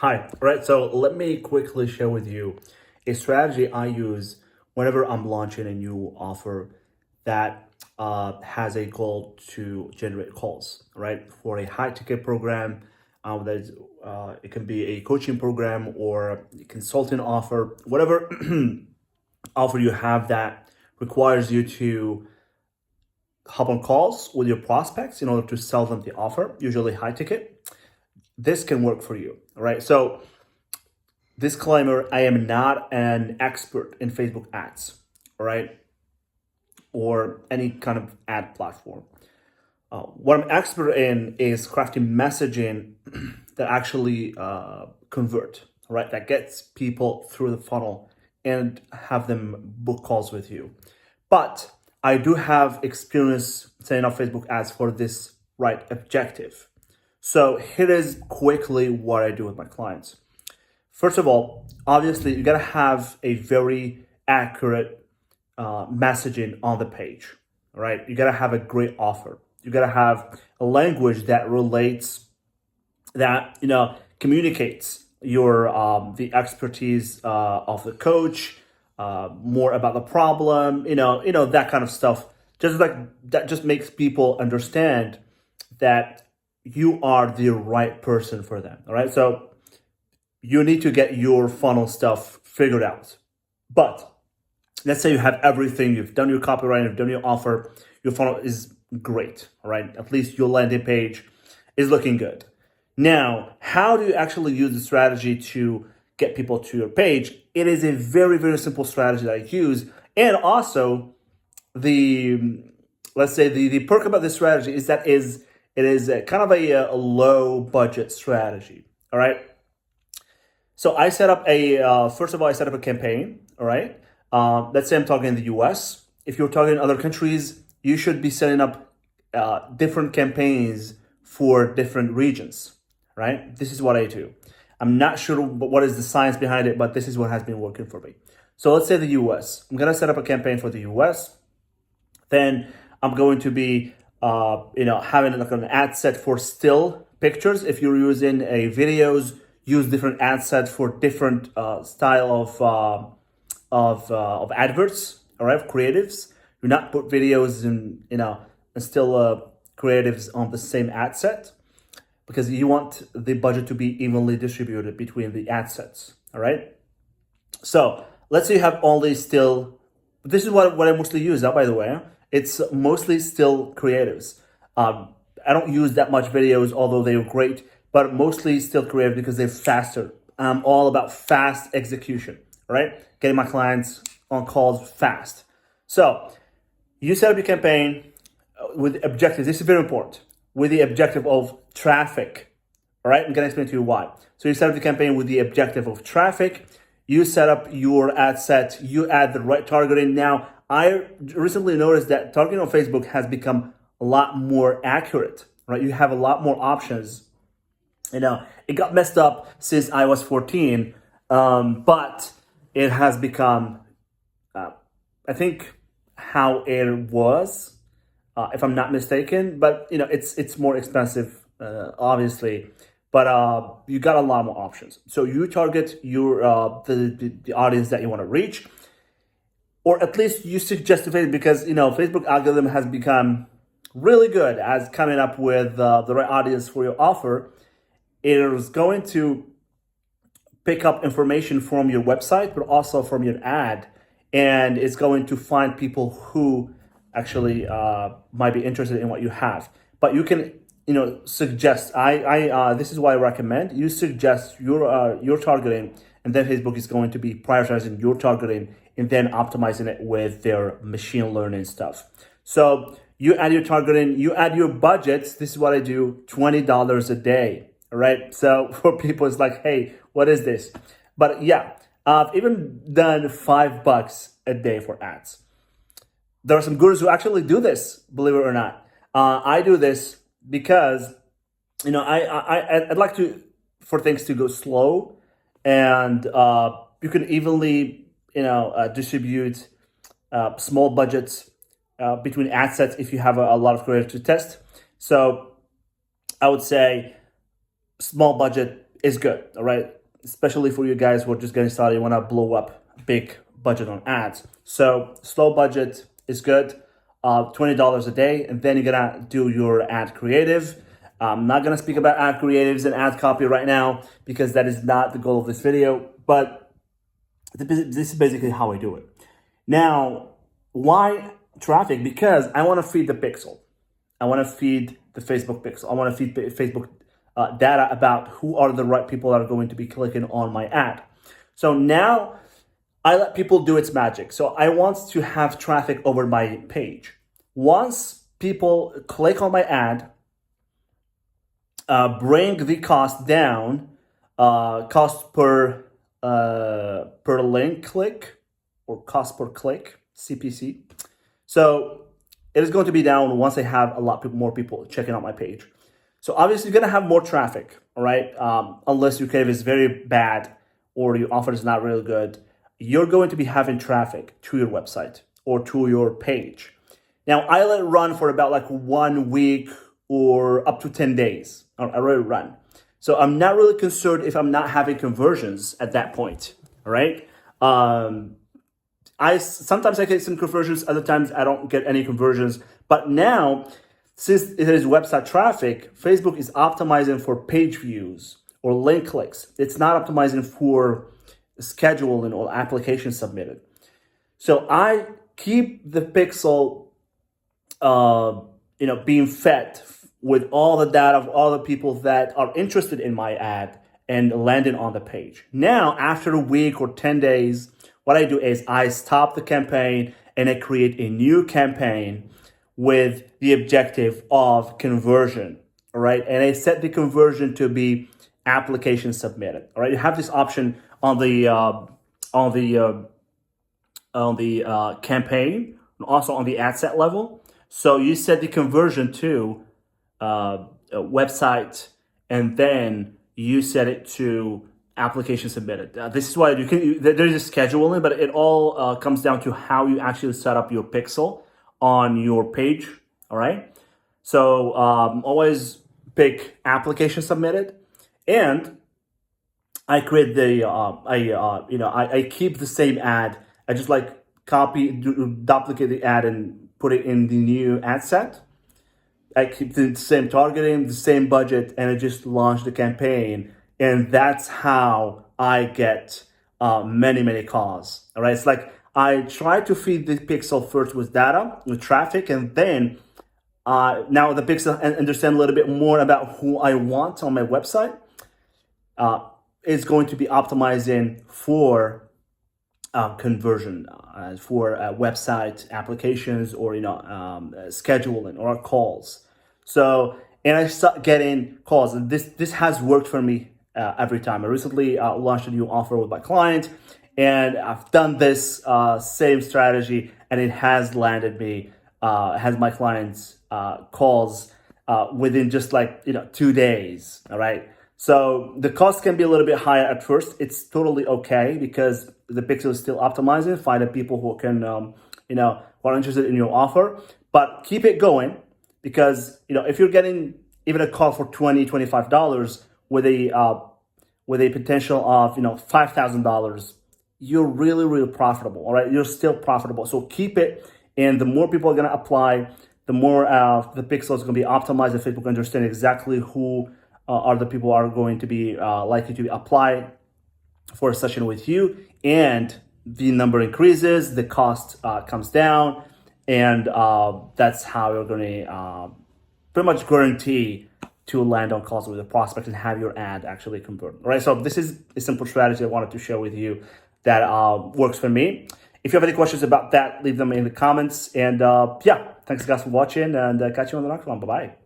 Hi, all right, so let me quickly share with you a strategy I use whenever I'm launching a new offer that has a goal to generate calls, right? For a high ticket program, it can be a coaching program or a consulting offer, whatever offer you have that requires you to hop on calls with your prospects in order to sell them the offer, usually high ticket. This can work for you, all right? So disclaimer, I am not an expert in Facebook ads, all right, or any kind of ad platform. What I'm expert in is crafting messaging that actually convert, right? That gets people through the funnel and have them book calls with you. But I do have experience setting up Facebook ads for this right objective. So here is quickly what I do with my clients. First of all, obviously, you gotta have a very accurate messaging on the page, all right? You gotta have a great offer. You gotta have a language that relates, that communicates your the expertise of the coach, more about the problem, that kind of stuff. Just like that, just makes people understand that you are the right person for them. All right, so you need to get your funnel stuff figured out. But let's say you have everything, you've done your copywriting, you've done your offer, your funnel is great, all right? At least your landing page is looking good. Now, how do you actually use the strategy to get people to your page? It is a very, very simple strategy that I use. And also, the let's say the perk about this strategy is that it is a kind of a low budget strategy, all right? So I set up first of all, I set up a campaign, all right? Let's say I'm talking in the US. If you're talking in other countries, you should be setting up different campaigns for different regions, right? This is what I do. I'm not sure what is the science behind it, but this is what has been working for me. So let's say the US. I'm gonna set up a campaign for the US. Then I'm going to be, having like an ad set for still pictures. If you're using a videos, use different ad sets for different style of adverts. All right, creatives. Do not put videos and still creatives on the same ad set, because you want the budget to be evenly distributed between the ad sets. All right. So let's say you have only still. This is what I mostly use. By the way, it's mostly still creatives. I don't use that much videos, although they are great, but mostly still creative because they're faster. I'm all about fast execution, right? Getting my clients on calls fast. So you set up your campaign with the objective. This is very important. With the objective of traffic, all right? I'm gonna explain to you why. So you set up the campaign with the objective of traffic. You set up your ad set. You add the right targeting. Now, I recently noticed that targeting on Facebook has become a lot more accurate, right? You have a lot more options. It got messed up since I was 14, but it has become, I think, how it was, if I'm not mistaken. But it's more expensive, obviously. But you got a lot more options. So you target your the audience that you want to reach, or at least you suggest to Facebook, because Facebook algorithm has become really good as coming up with the right audience for your offer. It is going to pick up information from your website, but also from your ad, and it's going to find people who actually might be interested in what you have. But you can, suggest. This is why I recommend you suggest your targeting, and then Facebook is going to be prioritizing your targeting and then optimizing it with their machine learning stuff. So you add your targeting, you add your budgets. This is what I do: $20 a day. All right. So for people, it's like, hey, what is this? But yeah, I've even done $5 a day for ads. There are some gurus who actually do this, believe it or not. I do this because, I'd like for things to go slow, and you can evenly, distribute small budgets between ad sets if you have a lot of creative to test. So I would say small budget is good, all right? Especially for you guys who are just getting started, you want to blow up big budget on ads. So slow budget is good, $20 a day, and then you're gonna do your ad creative. I'm not gonna speak about ad creatives and ad copy right now because that is not the goal of this video, but this is basically how I do it. Now, why traffic? Because I want to feed the pixel. I want to feed the Facebook pixel. I want to feed Facebook data about who are the right people that are going to be clicking on my ad. So now I let people do its magic. So I want to have traffic over my page. Once people click on my ad, bring the cost down, cost per link click or cost per click, CPC. So it is going to be down once I have a lot more people checking out my page. So obviously you're going to have more traffic, all right? Unless your creative is very bad or your offer is not really good, you're going to be having traffic to your website or to your page. Now I let it run for about like 1 week or up to 10 days. I let it run. So I'm not really concerned if I'm not having conversions at that point, all right? Sometimes I get some conversions, other times I don't get any conversions. But now, since it is website traffic, Facebook is optimizing for page views or link clicks. It's not optimizing for scheduling or application submitted. So I keep the pixel, being fed with all the data of all the people that are interested in my ad and landing on the page. Now, after a week or 10 days, what I do is I stop the campaign and I create a new campaign with the objective of conversion, all right? And I set the conversion to be application submitted, all right? You have this option on the campaign and also on the ad set level. So you set the conversion to a website, and then you set it to application submitted. This is why there's a scheduling, but it all comes down to how you actually set up your pixel on your page. All right. So always pick application submitted, and I create I keep the same ad. I just like duplicate the ad and put it in the new ad set. I keep the same targeting, the same budget, and I just launch the campaign. And that's how I get many calls. All right. It's like I try to feed the pixel first with data, with traffic, and then now the pixel understand a little bit more about who I want on my website. It's going to be optimizing for conversion, for website applications or scheduling or calls. So, and I start getting calls, and this has worked for me every time. I recently launched a new offer with my client, and I've done this same strategy, and it has landed me, has my clients calls within just 2 days. All right. So the cost can be a little bit higher at first. It's totally okay because the pixel is still optimizing, finding people who can, who are interested in your offer. But keep it going because if you're getting even a call for $20, $25 with a potential of $5,000, you're really profitable. All right, you're still profitable. So keep it, and the more people are gonna apply, the more the pixel is gonna be optimized, and Facebook understand exactly who are the people who are going to be likely to apply for a session with you, and the number increases, the cost comes down, and that's how you're going to pretty much guarantee to land on calls with a prospect and have your ad actually convert. All right, so this is a simple strategy I wanted to share with you that works for me. If you have any questions about that, leave them in the comments. And yeah, thanks guys for watching, and catch you on the next one. Bye-bye.